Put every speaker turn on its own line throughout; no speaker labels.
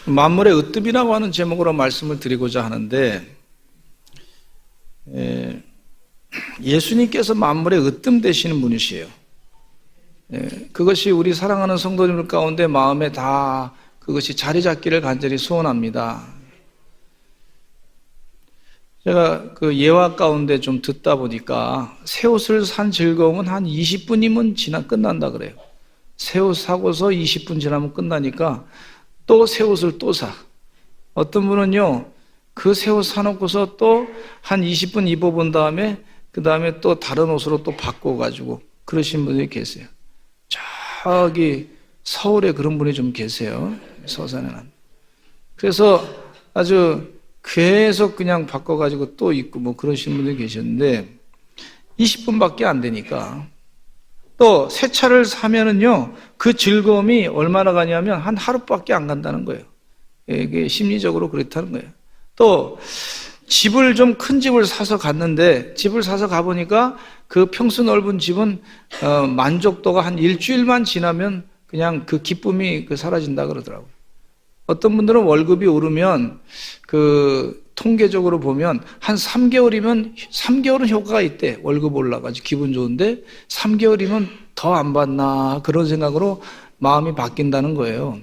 만물의 으뜸이라고 하는 제목으로 말씀을 드리고자 하는데, 예수님께서 만물의 으뜸 되시는 분이시에요. 그것이 우리 사랑하는 성도님들 가운데 마음에 다 그것이 자리 잡기를 간절히 소원합니다. 제가 그 예화 가운데 좀 듣다 보니까 새 옷을 산 즐거움은 한 20분이면 끝난다 그래요. 새 옷 사고서 20분 지나면 끝나니까 또 새 옷을 또 사. 어떤 분은요, 그 새 옷 사놓고서 또 한 20분 입어본 다음에 그 다음에 또 다른 옷으로 또 바꿔가지고 그러신 분들이 계세요. 저기 서울에 그런 분이 좀 계세요. 서산에는. 그래서 아주 계속 그냥 바꿔가지고 또 입고 뭐 그러신 분들이 계셨는데 20분밖에 안 되니까 또 새 차를 사면은요 그 즐거움이 얼마나 가냐면 한 하루밖에 안 간다는 거예요. 이게 심리적으로 그렇다는 거예요. 또 집을 좀 큰 집을 사서 갔는데 집을 사서 가보니까 그 평수 넓은 집은 만족도가 한 일주일만 지나면 그냥 그 기쁨이 사라진다 그러더라고요. 어떤 분들은 월급이 오르면 그 통계적으로 보면 한 3개월은 효과가 있대. 월급 올라가지고 기분 좋은데 3개월이면 더 안 받나 그런 생각으로 마음이 바뀐다는 거예요.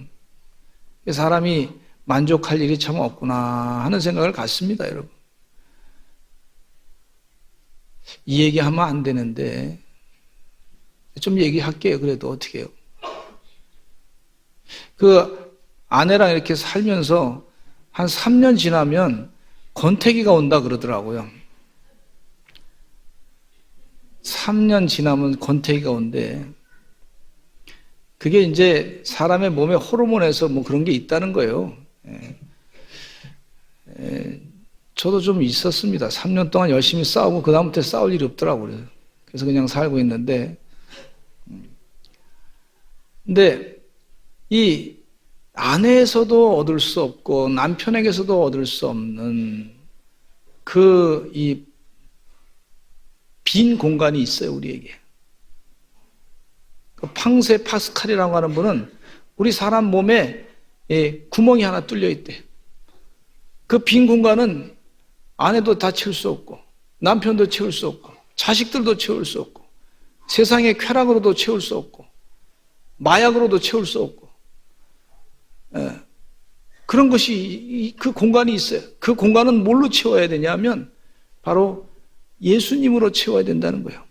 사람이 만족할 일이 참 없구나 하는 생각을 갖습니다, 여러분. 이 얘기하면 안 되는데 좀 얘기할게요. 그래도 어떻게 해요? 그 아내랑 이렇게 살면서 한 3년 지나면 권태기가 온다 그러더라고요. 3년 지나면 권태기가 온대. 그게 이제 사람의 몸에 호르몬에서 뭐 그런 게 있다는 거예요. 저도 좀 있었습니다. 3년 동안 열심히 싸우고 그 다음부터 싸울 일이 없더라고요. 그래서 그냥 살고 있는데, 근데 이 아내에서도 얻을 수 없고 남편에게서도 얻을 수 없는 그 이 빈 공간이 있어요, 우리에게. 그 팡세 파스칼이라고 하는 분은 우리 사람 몸에 구멍이 하나 뚫려 있대. 그 빈 공간은 아내도 다 채울 수 없고 남편도 채울 수 없고 자식들도 채울 수 없고 세상의 쾌락으로도 채울 수 없고 마약으로도 채울 수 없고 그런 것이 그 공간이 있어요. 그 공간은 뭘로 채워야 되냐면 바로 예수님으로 채워야 된다는 거예요.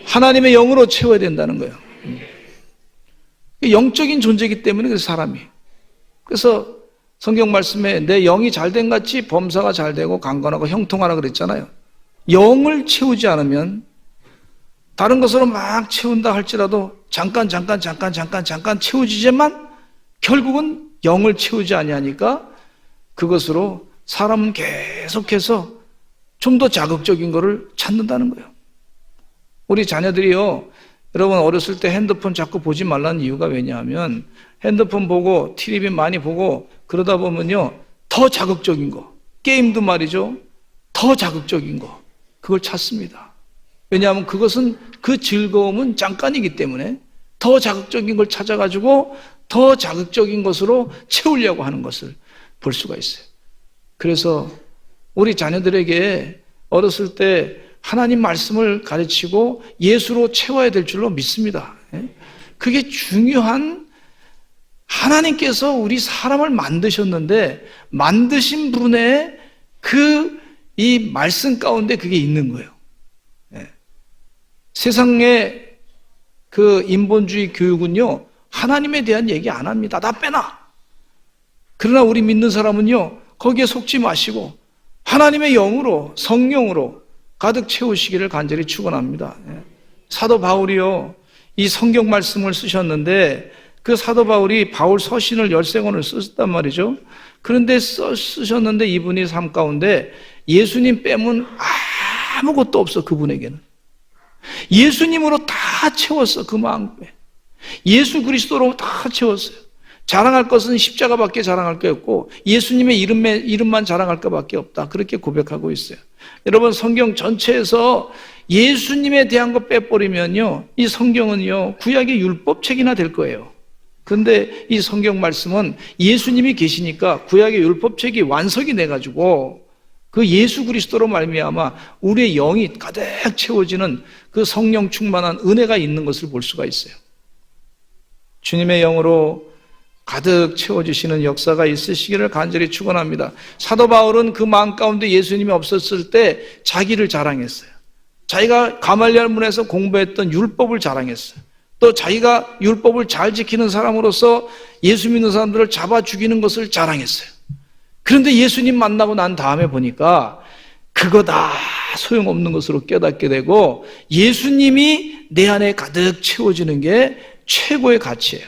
하나님의 영으로 채워야 된다는 거예요. 영적인 존재이기 때문에 그 사람이. 그래서 성경 말씀에 내 영이 잘된 같이 범사가 잘되고 강건하고 형통하라 그랬잖아요. 영을 채우지 않으면 다른 것으로 막 채운다 할지라도 잠깐 채워지지만 결국은 영을 채우지 아니하니까 그것으로 사람은 계속해서 좀 더 자극적인 것을 찾는다는 거예요. 우리 자녀들이요, 여러분 어렸을 때 핸드폰 자꾸 보지 말라는 이유가 왜냐하면 핸드폰 보고 TV 많이 보고 그러다 보면요 더 자극적인 거, 게임도 말이죠, 더 자극적인 거 그걸 찾습니다. 왜냐하면 그것은 그 즐거움은 잠깐이기 때문에 더 자극적인 걸 찾아가지고 더 자극적인 것으로 채우려고 하는 것을 볼 수가 있어요. 그래서 우리 자녀들에게 어렸을 때 하나님 말씀을 가르치고 예수로 채워야 될 줄로 믿습니다. 그게 중요한, 하나님께서 우리 사람을 만드셨는데 만드신 분의 이 말씀 가운데 그게 있는 거예요. 세상의 그 인본주의 교육은요 하나님에 대한 얘기 안 합니다. 다 빼놔. 그러나 우리 믿는 사람은요 거기에 속지 마시고 하나님의 영으로, 성령으로 가득 채우시기를 간절히 축원합니다. 사도 바울이요 이 성경 말씀을 쓰셨는데 그 사도 바울이 바울 서신을 13권을 쓰셨단 말이죠. 그런데 쓰셨는데 이분이 삶 가운데 예수님 빼면 아무것도 없어. 그분에게는 예수님으로 다 채웠어. 그 마음에 예수 그리스도로 다 채웠어요. 자랑할 것은 십자가밖에 자랑할 게 없고 예수님의 이름만 자랑할 것밖에 없다. 그렇게 고백하고 있어요. 여러분 성경 전체에서 예수님에 대한 거 빼버리면요 이 성경은요 구약의 율법책이나 될 거예요. 그런데 이 성경 말씀은 예수님이 계시니까 구약의 율법책이 완성이 돼가지고 그 예수 그리스도로 말미암아 우리의 영이 가득 채워지는 그 성령 충만한 은혜가 있는 것을 볼 수가 있어요. 주님의 영으로 가득 채워주시는 역사가 있으시기를 간절히 축원합니다. 사도 바울은 그 마음 가운데 예수님이 없었을 때 자기를 자랑했어요. 자기가 가말리엘 문에서 공부했던 율법을 자랑했어요. 또 자기가 율법을 잘 지키는 사람으로서 예수 믿는 사람들을 잡아 죽이는 것을 자랑했어요. 그런데 예수님 만나고 난 다음에 보니까 그거 다 소용없는 것으로 깨닫게 되고 예수님이 내 안에 가득 채워지는 게 최고의 가치예요.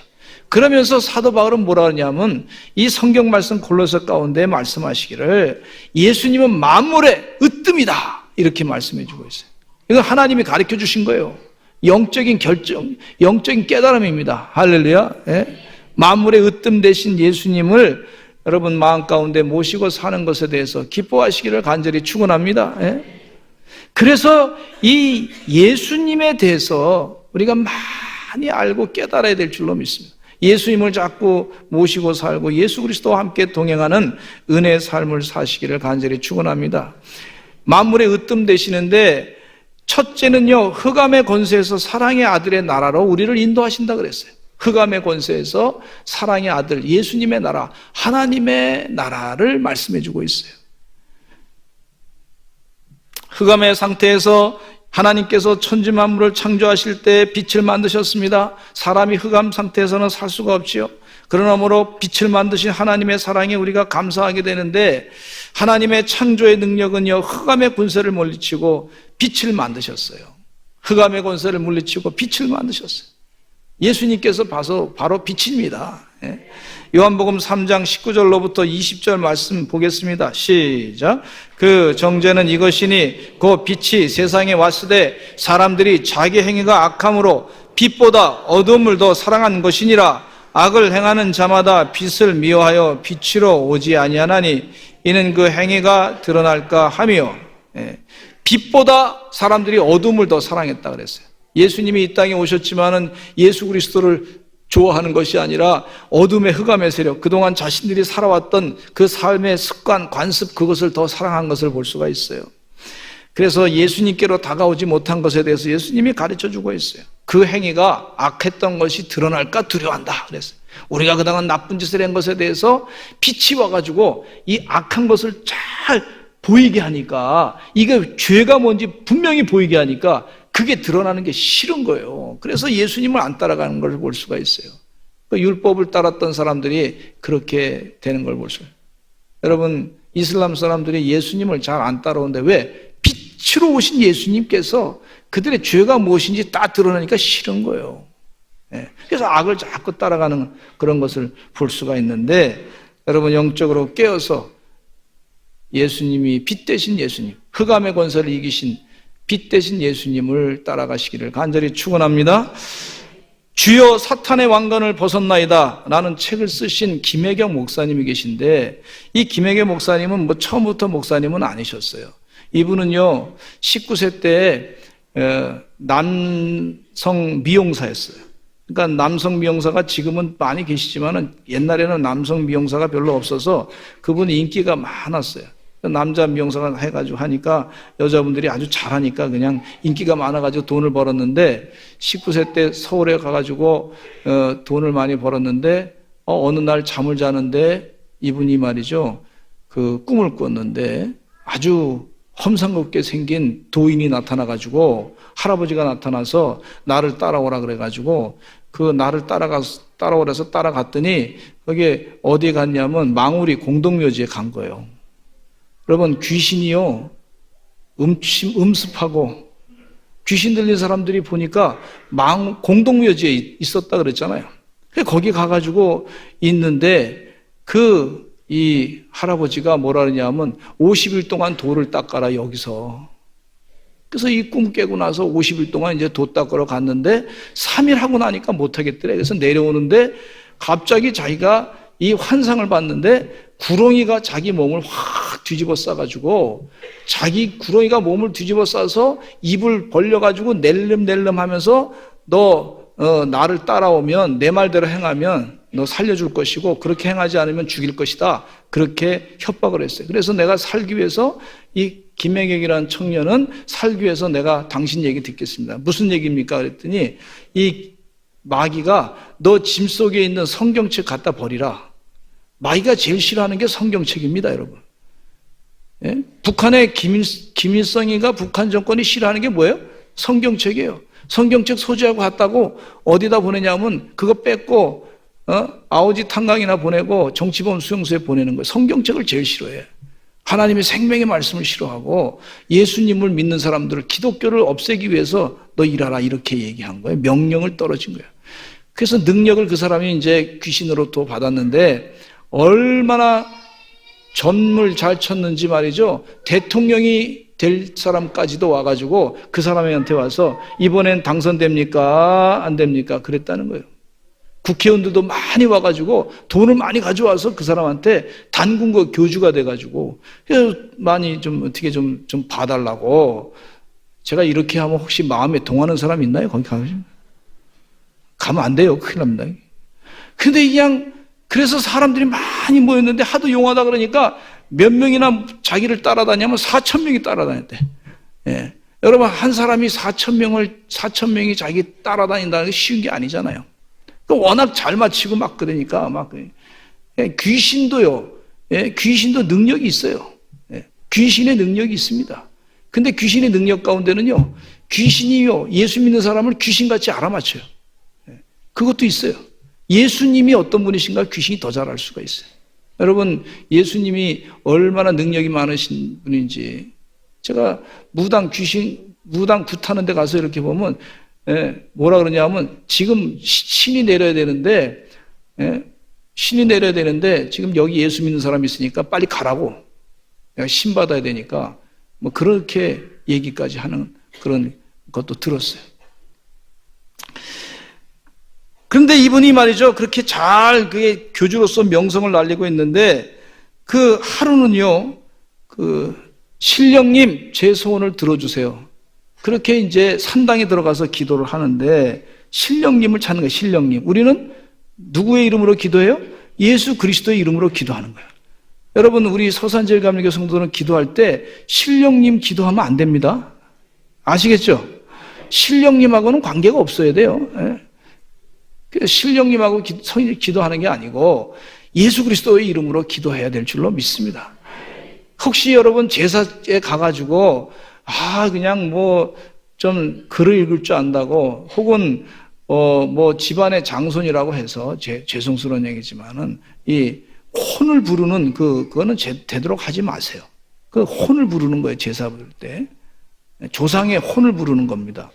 그러면서 사도 바울은 뭐라 하냐면 이 성경 말씀 골로새 가운데 말씀하시기를 예수님은 만물의 으뜸이다 이렇게 말씀해 주고 있어요. 이거 하나님이 가르쳐 주신 거예요. 영적인 결정, 영적인 깨달음입니다. 할렐루야. 예? 만물의 으뜸 되신 예수님을 여러분 마음 가운데 모시고 사는 것에 대해서 기뻐하시기를 간절히 축원합니다. 예? 그래서 이 예수님에 대해서 우리가 많이 알고 깨달아야 될 줄로 믿습니다. 예수님을 자꾸 모시고 살고 예수 그리스도와 함께 동행하는 은혜의 삶을 사시기를 간절히 축원합니다. 만물의 으뜸 되시는데 첫째는요, 흑암의 권세에서 사랑의 아들의 나라로 우리를 인도하신다 그랬어요. 흑암의 권세에서 사랑의 아들 예수님의 나라, 하나님의 나라를 말씀해 주고 있어요. 흑암의 상태에서 하나님께서 천지 만물을 창조하실 때 빛을 만드셨습니다. 사람이 흑암 상태에서는 살 수가 없지요. 그러므로 빛을 만드신 하나님의 사랑에 우리가 감사하게 되는데 하나님의 창조의 능력은요, 흑암의 권세를 물리치고 빛을 만드셨어요. 흑암의 권세를 물리치고 빛을 만드셨어요. 예수님께서 바로 빛입니다. 요한복음 3장 19절로부터 20절 말씀 보겠습니다. 시작. 그 정죄는 이것이니 그 빛이 세상에 왔으되 사람들이 자기 행위가 악함으로 빛보다 어둠을 더 사랑한 것이니라. 악을 행하는 자마다 빛을 미워하여 빛으로 오지 아니하나니 이는 그 행위가 드러날까 하며. 빛보다 사람들이 어둠을 더 사랑했다 그랬어요. 예수님이 이 땅에 오셨지만은 예수 그리스도를 좋아하는 것이 아니라 어둠의 흑암의 세력, 그동안 자신들이 살아왔던 그 삶의 습관, 관습, 그것을 더 사랑한 것을 볼 수가 있어요. 그래서 예수님께로 다가오지 못한 것에 대해서 예수님이 가르쳐 주고 있어요. 그 행위가 악했던 것이 드러날까 두려워한다 그랬어요. 우리가 그동안 나쁜 짓을 한 것에 대해서 빛이 와가지고 이 악한 것을 잘 보이게 하니까, 이게 죄가 뭔지 분명히 보이게 하니까 그게 드러나는 게 싫은 거예요. 그래서 예수님을 안 따라가는 걸 볼 수가 있어요. 그 율법을 따랐던 사람들이 그렇게 되는 걸 볼 수가 있어요. 여러분, 이슬람 사람들이 예수님을 잘 안 따라오는데 왜? 빛으로 오신 예수님께서 그들의 죄가 무엇인지 다 드러나니까 싫은 거예요. 그래서 악을 자꾸 따라가는 그런 것을 볼 수가 있는데, 여러분 영적으로 깨어서 예수님이 빛 대신 예수님, 흑암의 권세를 이기신 빛 대신 예수님을 따라가시기를 간절히 축원합니다. 주여 사탄의 왕관을 벗었나이다 라는 책을 쓰신 김혜경 목사님이 계신데, 이 김혜경 목사님은 처음부터 목사님은 아니셨어요. 이분은요 19세 때 남성 미용사였어요. 그러니까 남성 미용사가 지금은 많이 계시지만 옛날에는 남성 미용사가 별로 없어서 그분이 인기가 많았어요. 남자 미용사가 해가지고 하니까 여자분들이 아주 잘하니까 그냥 인기가 많아가지고 돈을 벌었는데, 19세 때 서울에 가가지고 돈을 많이 벌었는데 어느 날 잠을 자는데 이분이 말이죠, 그 꿈을 꿨는데 아주 험상궂게 생긴 도인이 나타나가지고, 할아버지가 나타나서 나를 따라오라 그래가지고 그 나를 따라오라서 따라갔더니 거기에 어디에 갔냐면 망우리 공동묘지에 간 거예요. 여러분, 귀신이요 음습하고 귀신 들린 사람들이 보니까 공동묘지에 있었다 그랬잖아요. 거기 가가지고 있는데 이 할아버지가 뭐라 그러냐면 50일 동안 돌을 닦아라 여기서. 그래서 이 꿈 깨고 나서 50일 동안 이제 도 닦으러 갔는데 3일 하고 나니까 못하겠더래. 그래서 내려오는데 갑자기 자기가 이 환상을 봤는데 구렁이가 자기 몸을 확 뒤집어 싸가지고, 자기 구렁이가 몸을 뒤집어 싸서 입을 벌려가지고 낼름낼름 하면서 너 나를 따라오면 내 말대로 행하면 너 살려줄 것이고 그렇게 행하지 않으면 죽일 것이다. 그렇게 협박을 했어요. 그래서 내가 살기 위해서 이 김혜경이라는 청년은 살기 위해서 내가 당신 얘기 듣겠습니다. 무슨 얘기입니까? 그랬더니 이 마귀가 너 짐 속에 있는 성경책 갖다 버리라. 마귀가 제일 싫어하는 게 성경책입니다, 여러분. 예? 북한의 김일성이가 북한 정권이 싫어하는 게 뭐예요? 성경책이에요. 성경책 소지하고 갔다고 어디다 보내냐면 그거 뺏고 아오지 탄광이나 보내고 정치범 수용소에 보내는 거예요. 성경책을 제일 싫어해. 하나님의 생명의 말씀을 싫어하고 예수님을 믿는 사람들을 기독교를 없애기 위해서 너 일하라 이렇게 얘기한 거예요. 명령을 떨어진 거예요. 그래서 능력을 그 사람이 이제 귀신으로 또 받았는데 얼마나 전물 잘 쳤는지 말이죠. 대통령이 될 사람까지도 와가지고 그 사람한테 와서 이번엔 당선됩니까? 안 됩니까? 그랬다는 거예요. 국회의원들도 많이 와가지고 돈을 많이 가져와서 그 사람한테 단군거 교주가 돼가지고 많이 좀 어떻게 좀 봐달라고. 제가 이렇게 하면 혹시 마음에 동하는 사람 있나요? 거기 가면 안 돼요. 큰일 납니다. 근데 그냥 그래서 사람들이 많이 모였는데 하도 용하다 그러니까 몇 명이나 자기를 따라다니면 4,000명이 따라다녔대. 예. 여러분 한 사람이 4,000명이 자기 따라다닌다는 게 쉬운 게 아니잖아요. 워낙 잘 맞히고 막 그러니까 막 귀신도요. 예, 귀신도 능력이 있어요. 예, 귀신의 능력이 있습니다. 근데 귀신의 능력 가운데는요. 귀신이요. 예수 믿는 사람을 귀신같이 알아맞혀요. 예, 그것도 있어요. 예수님이 어떤 분이신가 귀신이 더 잘 알 수가 있어요. 여러분 예수님이 얼마나 능력이 많으신 분인지 제가 무당 굿하는 데 가서 이렇게 보면 뭐라 그러냐면 지금 신이 내려야 되는데 지금 여기 예수 믿는 사람이 있으니까 빨리 가라고 내가 신 받아야 되니까 뭐 그렇게 얘기까지 하는 그런 것도 들었어요. 그런데 이분이 말이죠 그렇게 잘 그게 교주로서 명성을 날리고 있는데 그 하루는요 신령님 제 소원을 들어주세요. 그렇게 이제 산당에 들어가서 기도를 하는데 신령님을 찾는 거예요. 신령님. 우리는 누구의 이름으로 기도해요? 예수 그리스도의 이름으로 기도하는 거예요. 여러분 우리 서산제일감리교 성도는 기도할 때 신령님 기도하면 안 됩니다. 아시겠죠? 신령님하고는 관계가 없어야 돼요. 신령님하고 기도하는 게 아니고 예수 그리스도의 이름으로 기도해야 될 줄로 믿습니다. 혹시 여러분 제사에 가가지고 그냥 뭐 좀 글을 읽을 줄 안다고 혹은 뭐 집안의 장손이라고 해서 죄송스러운 얘기지만은 이 혼을 부르는 그거는 되도록 하지 마세요. 그 혼을 부르는 거예요. 제사 부를 때 조상의 혼을 부르는 겁니다.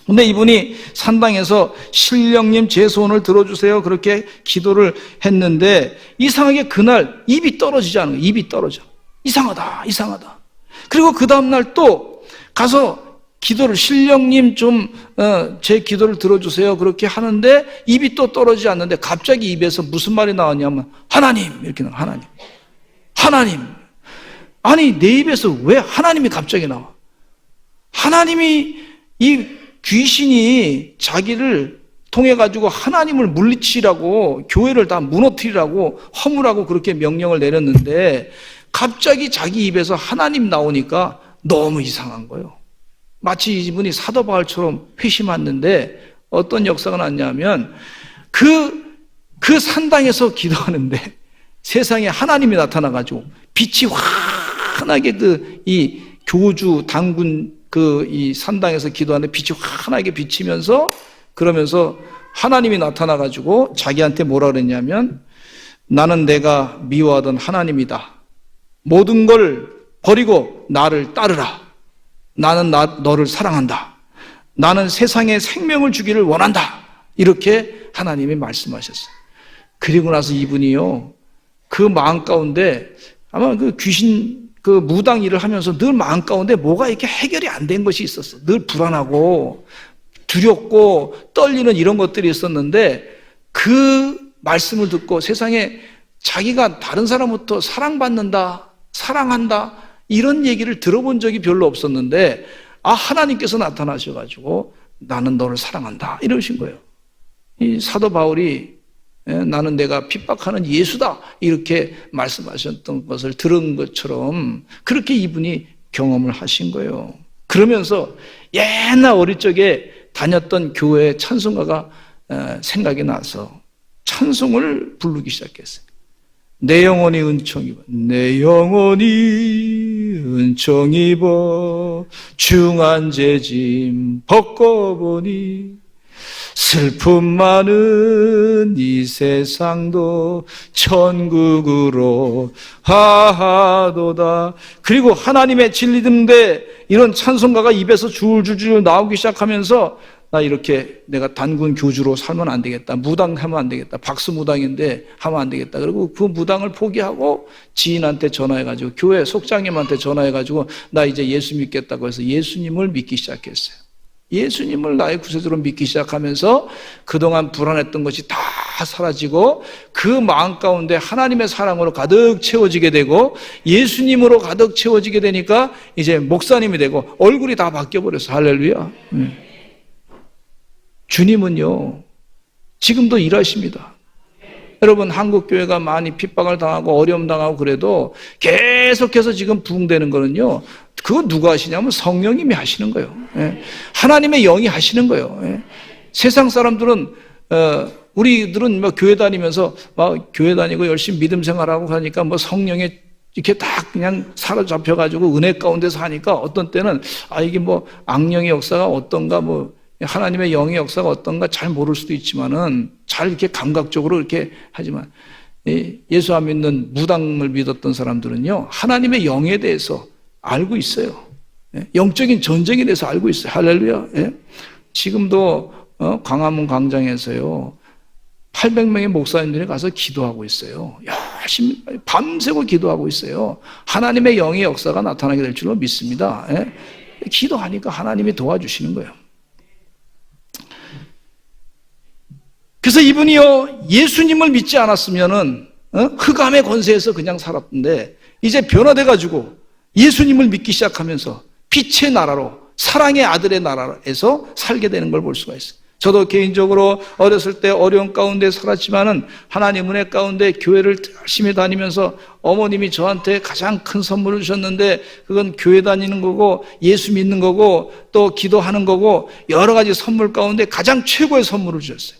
근데 이분이 산당에서 신령님 제 소원을 들어주세요 그렇게 기도를 했는데 이상하게 그날 입이 떨어지지 않은 거예요. 입이 떨어져. 이상하다. 그리고 그 다음날 또 가서 기도를 신령님 좀 제 기도를 들어주세요 그렇게 하는데 입이 또 떨어지지 않는데 갑자기 입에서 무슨 말이 나왔냐면 하나님 이렇게 나와. 하나님 아니 내 입에서 왜 하나님이 갑자기 나와? 하나님이 이 귀신이 자기를 통해 가지고 하나님을 물리치라고 교회를 다 무너뜨리라고 허물하고 그렇게 명령을 내렸는데 갑자기 자기 입에서 하나님 나오니까 너무 이상한 거예요. 마치 이분이 사도 바울처럼 회심했는데 어떤 역사가 났냐면 그 산당에서 기도하는데 세상에 하나님이 나타나가지고 빛이 환하게 이 교주 당군 이 산당에서 기도하는데 빛이 환하게 비치면서 그러면서 하나님이 나타나가지고 자기한테 뭐라 그랬냐면 나는 내가 미워하던 하나님이다. 모든 걸 버리고 나를 따르라. 나는 너를 사랑한다. 나는 세상에 생명을 주기를 원한다. 이렇게 하나님이 말씀하셨어요. 그리고 나서 이분이요 그 마음 가운데 아마 그 귀신 무당 일을 하면서 늘 마음 가운데 뭐가 이렇게 해결이 안 된 것이 있었어. 늘 불안하고 두렵고 떨리는 이런 것들이 있었는데 그 말씀을 듣고 세상에 자기가 다른 사람부터 사랑받는다, 사랑한다 이런 얘기를 들어본 적이 별로 없었는데 하나님께서 나타나셔가지고 나는 너를 사랑한다 이러신 거예요. 이 사도 바울이 나는 내가 핍박하는 예수다 이렇게 말씀하셨던 것을 들은 것처럼 그렇게 이분이 경험을 하신 거예요. 그러면서 옛날 어릴 적에 다녔던 교회 찬송가가 생각이 나서 찬송을 부르기 시작했어요. 내 영혼이 은총 입어, 내 영혼이 은총 입어 중한 죄짐 벗고보니 슬픔 많은 이 세상도 천국으로 하하도다. 그리고 하나님의 진리 듣는데 이런 찬송가가 입에서 줄줄줄 나오기 시작하면서 나 이렇게 내가 단군 교주로 살면 안 되겠다. 무당하면 안 되겠다. 박수 무당인데 하면 안 되겠다. 그리고 그 무당을 포기하고 지인한테 전화해가지고 교회 속장님한테 전화해가지고 나 이제 예수 믿겠다고 해서 예수님을 믿기 시작했어요. 예수님을 나의 구세주로 믿기 시작하면서 그동안 불안했던 것이 다 사라지고 그 마음 가운데 하나님의 사랑으로 가득 채워지게 되고 예수님으로 가득 채워지게 되니까 이제 목사님이 되고 얼굴이 다 바뀌어버렸어. 할렐루야. 주님은요 지금도 일하십니다. 여러분 한국교회가 많이 핍박을 당하고 어려움 당하고 그래도 계속해서 지금 부흥되는 거는요 그거 누가 하시냐면 성령님이 하시는 거예요. 하나님의 영이 하시는 거예요. 세상 사람들은 우리들은 뭐 교회 다니면서 교회 다니고 열심히 믿음 생활하고 하니까 뭐 성령에 이렇게 딱 그냥 사로잡혀가지고 은혜 가운데서 하니까 어떤 때는 이게 뭐 악령의 역사가 어떤가 뭐 하나님의 영의 역사가 어떤가 잘 모를 수도 있지만은 잘 이렇게 감각적으로 이렇게 하지만 예수 안 믿는 무당을 믿었던 사람들은요 하나님의 영에 대해서 알고 있어요. 영적인 전쟁에 대해서 알고 있어요. 할렐루야. 지금도 광화문 광장에서요 800명의 목사님들이 가서 기도하고 있어요. 열심히 밤새고 기도하고 있어요. 하나님의 영의 역사가 나타나게 될 줄로 믿습니다. 기도하니까 하나님이 도와주시는 거예요. 그래서 이분이요 예수님을 믿지 않았으면은 흑암의 권세에서 그냥 살았던데 이제 변화돼가지고 예수님을 믿기 시작하면서 빛의 나라로 사랑의 아들의 나라에서 살게 되는 걸 볼 수가 있어요. 저도 개인적으로 어렸을 때 어려운 가운데 살았지만은 하나님 은혜 가운데 교회를 열심히 다니면서 어머님이 저한테 가장 큰 선물을 주셨는데 그건 교회 다니는 거고 예수 믿는 거고 또 기도하는 거고 여러 가지 선물 가운데 가장 최고의 선물을 주셨어요.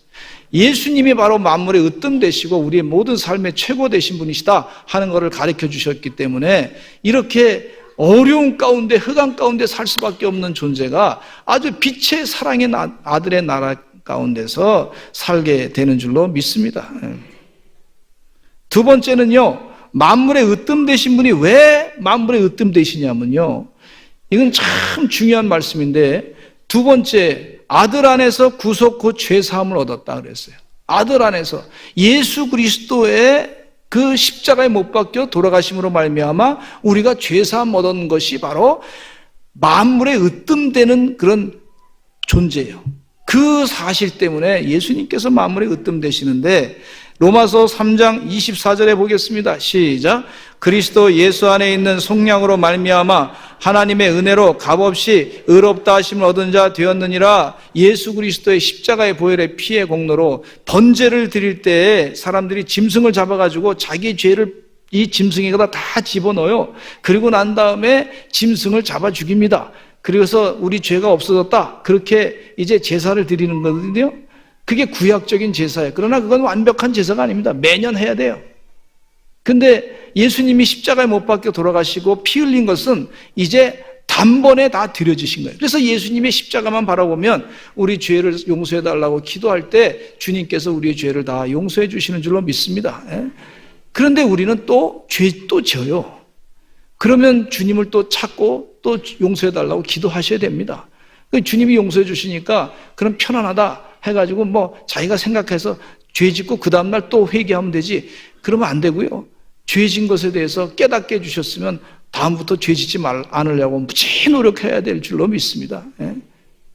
예수님이 바로 만물의 으뜸 되시고 우리의 모든 삶의 최고 되신 분이시다 하는 것을 가르쳐 주셨기 때문에 이렇게 어려운 가운데 흑암 가운데 살 수밖에 없는 존재가 아주 빛의 사랑의 아들의 나라 가운데서 살게 되는 줄로 믿습니다. 두 번째는요 만물의 으뜸 되신 분이 왜 만물의 으뜸 되시냐면요 이건 참 중요한 말씀인데 두 번째 아들 안에서 구속 곧 죄사함을 얻었다 그랬어요. 아들 안에서 예수 그리스도의 그 십자가에 못 박혀 돌아가심으로 말미암아 우리가 죄사함 얻은 것이 바로 만물의 으뜸되는 그런 존재예요. 그 사실 때문에 예수님께서 만물의 으뜸 되시는데 로마서 3장 24절에 보겠습니다. 시작. 그리스도 예수 안에 있는 속량으로 말미암아 하나님의 은혜로 값없이 의롭다 하심을 얻은 자 되었느니라. 예수 그리스도의 십자가의 보혈의 피의 공로로 번제를 드릴 때에 사람들이 짐승을 잡아가지고 자기 죄를 이 짐승에다 다 집어넣어요. 그리고 난 다음에 짐승을 잡아 죽입니다. 그래서 우리 죄가 없어졌다. 그렇게 이제 제사를 드리는 거거든요. 그게 구약적인 제사예요. 그러나 그건 완벽한 제사가 아닙니다. 매년 해야 돼요. 근데 예수님이 십자가에 못 박혀 돌아가시고 피 흘린 것은 이제 단번에 다 드려지신 거예요. 그래서 예수님의 십자가만 바라보면 우리 죄를 용서해 달라고 기도할 때 주님께서 우리의 죄를 다 용서해 주시는 줄로 믿습니다. 그런데 우리는 또 죄 또 져요. 그러면 주님을 또 찾고 또 용서해 달라고 기도하셔야 됩니다. 주님이 용서해 주시니까 그럼 편안하다 해가지고 뭐 자기가 생각해서 죄 짓고 그 다음날 또 회개하면 되지. 그러면 안 되고요. 죄 진 것에 대해서 깨닫게 해주셨으면 다음부터 죄 짓지 않으려고 무지 노력해야 될 줄로 믿습니다.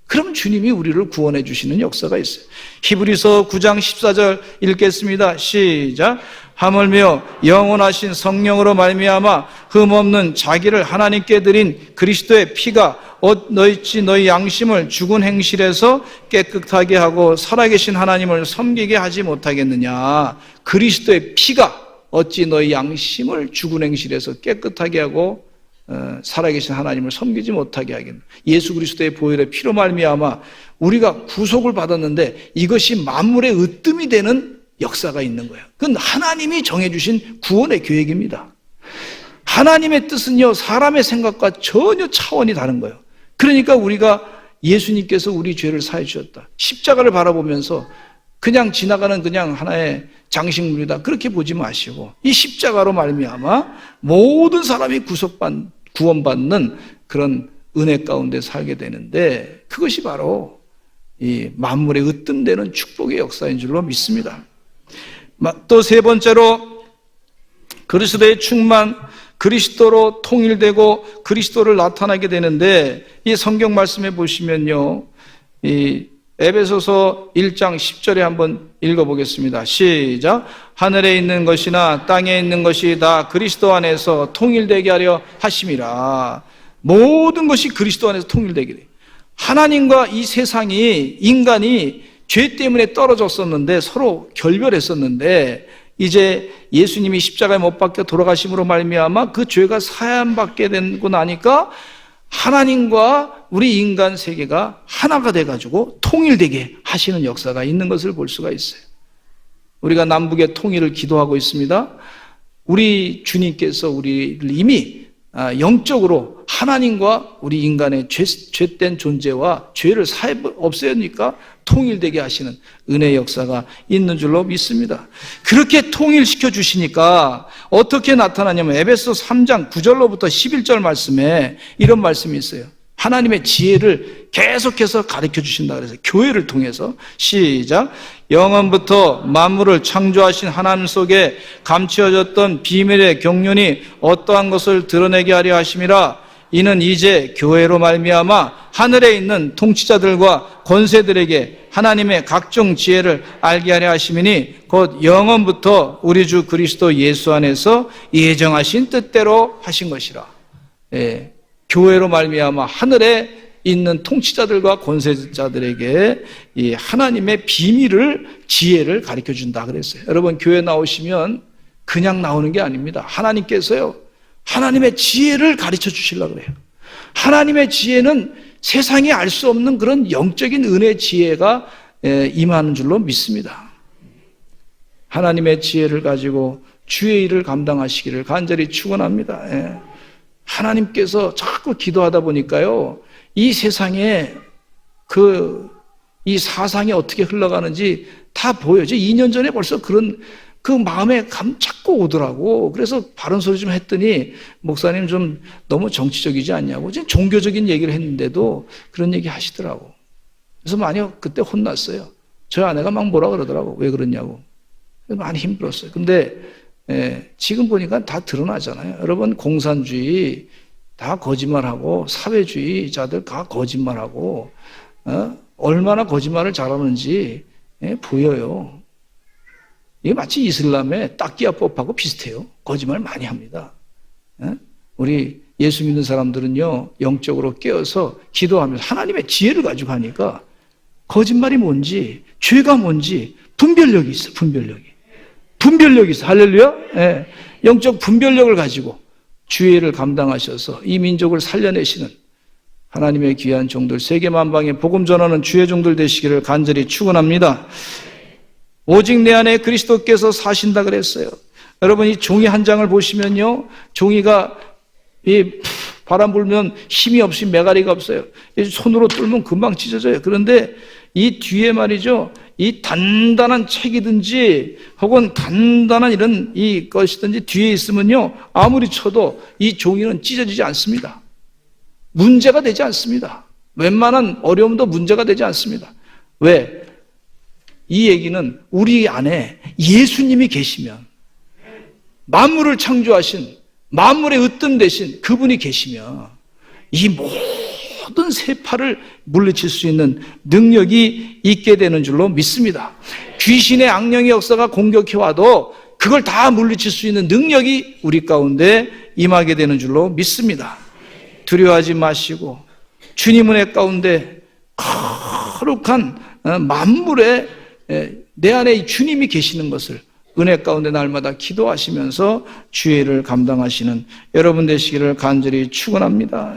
그럼 주님이 우리를 구원해 주시는 역사가 있어요. 히브리서 9장 14절 읽겠습니다. 시작. 하물며 영원하신 성령으로 말미암아 흠없는 자기를 하나님께 드린 그리스도의 피가 너희 양심을 죽은 행실에서 깨끗하게 하고 살아계신 하나님을 섬기게 하지 못하겠느냐. 그리스도의 피가 어찌 너희 양심을 죽은 행실에서 깨끗하게 하고 살아계신 하나님을 섬기지 못하게 하겠느냐. 예수 그리스도의 보혈의 피로 말미암아 우리가 구속을 받았는데 이것이 만물의 으뜸이 되는 역사가 있는 거예요. 그건 하나님이 정해주신 구원의 계획입니다. 하나님의 뜻은요, 사람의 생각과 전혀 차원이 다른 거예요. 그러니까 우리가 예수님께서 우리 죄를 사해 주셨다. 십자가를 바라보면서 그냥 지나가는 그냥 하나의 장식물이다, 그렇게 보지 마시고 이 십자가로 말미암아 모든 사람이 구원받는 그런 은혜 가운데 살게 되는데, 그것이 바로 이 만물의 으뜸되는 축복의 역사인 줄로 믿습니다. 또 세 번째로 그리스도의 충만, 그리스도로 통일되고 그리스도를 나타나게 되는데, 이 성경 말씀에 보시면요, 이 에베소서 1장 10절에 한번 읽어보겠습니다. 시작. 하늘에 있는 것이나 땅에 있는 것이 다 그리스도 안에서 통일되게 하려 하심이라. 모든 것이 그리스도 안에서 통일되게 돼. 하나님과 이 세상이, 인간이 죄 때문에 떨어졌었는데, 서로 결별했었는데, 이제 예수님이 십자가에 못 박혀 돌아가심으로 말미암아 그 죄가 사함받게 되고 나니까 하나님과 우리 인간 세계가 하나가 돼가지고 통일되게 하시는 역사가 있는 것을 볼 수가 있어요. 우리가 남북의 통일을 기도하고 있습니다. 우리 주님께서 우리를 이미 영적으로 하나님과 우리 인간의 죄된 존재와 죄를 없애니까 통일되게 하시는 은혜의 역사가 있는 줄로 믿습니다. 그렇게 통일시켜 주시니까 어떻게 나타나냐면 에베소 3장 9절로부터 11절 말씀에 이런 말씀이 있어요. 하나님의 지혜를 계속해서 가르쳐 주신다 그래서 교회를 통해서 시작. 영원부터 만물을 창조하신 하나님 속에 감추어졌던 비밀의 경륜이 어떠한 것을 드러내게 하려 하심이라. 이는 이제 교회로 말미암아 하늘에 있는 통치자들과 권세들에게 하나님의 각종 지혜를 알게 하려 하심이니 곧 영원부터 우리 주 그리스도 예수 안에서 예정하신 뜻대로 하신 것이라. 예, 교회로 말미암아 하늘에 있는 통치자들과 권세자들에게 이 하나님의 비밀을, 지혜를 가르쳐 준다 그랬어요. 여러분, 교회 나오시면 그냥 나오는 게 아닙니다. 하나님께서요, 하나님의 지혜를 가르쳐 주시려고 그래요. 하나님의 지혜는 세상이 알 수 없는 그런 영적인 은혜의 지혜가 임하는 줄로 믿습니다. 하나님의 지혜를 가지고 주의 일을 감당하시기를 간절히 축원합니다. 하나님께서 자꾸 기도하다 보니까요, 이 세상에 이 사상이 어떻게 흘러가는지 다 보여요. 2년 전에 벌써 그런 그 마음에 자꾸 오더라고. 그래서 바른 소리 좀 했더니 목사님 좀 너무 정치적이지 않냐고, 종교적인 얘기를 했는데도 그런 얘기 하시더라고. 그래서 많이 그때 혼났어요. 저희 아내가 막 뭐라 그러더라고. 왜 그러냐고. 많이 힘들었어요. 근데 지금 보니까 다 드러나잖아요. 여러분, 공산주의 다 거짓말하고 사회주의자들 다 거짓말하고 얼마나 거짓말을 잘하는지 보여요. 이게 마치 이슬람의 딱기야법하고 비슷해요. 거짓말 많이 합니다. 우리 예수 믿는 사람들은요, 영적으로 깨어서 기도하면서 하나님의 지혜를 가지고 하니까 거짓말이 뭔지, 죄가 뭔지 분별력이 있어. 분별력이 있어. 할렐루야. 영적 분별력을 가지고 주의를 감당하셔서 이 민족을 살려내시는 하나님의 귀한 종들, 세계 만방에 복음 전하는 주의 종들 되시기를 간절히 축원합니다. 오직 내 안에 그리스도께서 사신다 그랬어요. 여러분, 이 종이 한 장을 보시면요, 종이가 이 바람 불면 힘이 없이 메가리가 없어요. 손으로 뚫으면 금방 찢어져요. 그런데 이 뒤에 말이죠, 이 단단한 책이든지 혹은 단단한 이런 이 것이든지 뒤에 있으면요, 아무리 쳐도 이 종이는 찢어지지 않습니다. 문제가 되지 않습니다. 웬만한 어려움도 문제가 되지 않습니다. 왜? 이 얘기는 우리 안에 예수님이 계시면, 만물을 창조하신 만물의 으뜸 되신 그분이 계시면 이 모든 세파를 물리칠 수 있는 능력이 있게 되는 줄로 믿습니다. 귀신의 악령의 역사가 공격해 와도 그걸 다 물리칠 수 있는 능력이 우리 가운데 임하게 되는 줄로 믿습니다. 두려워하지 마시고 주님 은혜 가운데 거룩한 만물에 내 안에 주님이 계시는 것을 은혜 가운데 날마다 기도하시면서 주의 일을 감당하시는 여러분 되시기를 간절히 축원합니다.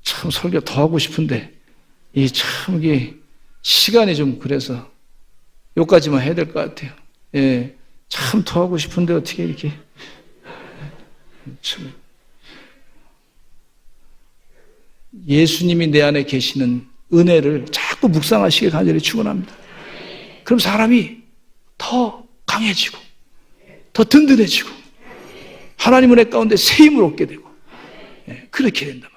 참 설교 더 하고 싶은데 참 이게 시간이 좀 그래서 여기까지만 해야 될 것 같아요. 참 더 하고 싶은데 어떻게 이렇게 참. 예수님이 내 안에 계시는 은혜를 자꾸 묵상하시길 간절히 축원합니다. 그럼 사람이 더 강해지고 더 든든해지고 하나님 은혜 가운데 새 힘을 얻게 되고 그렇게 된다.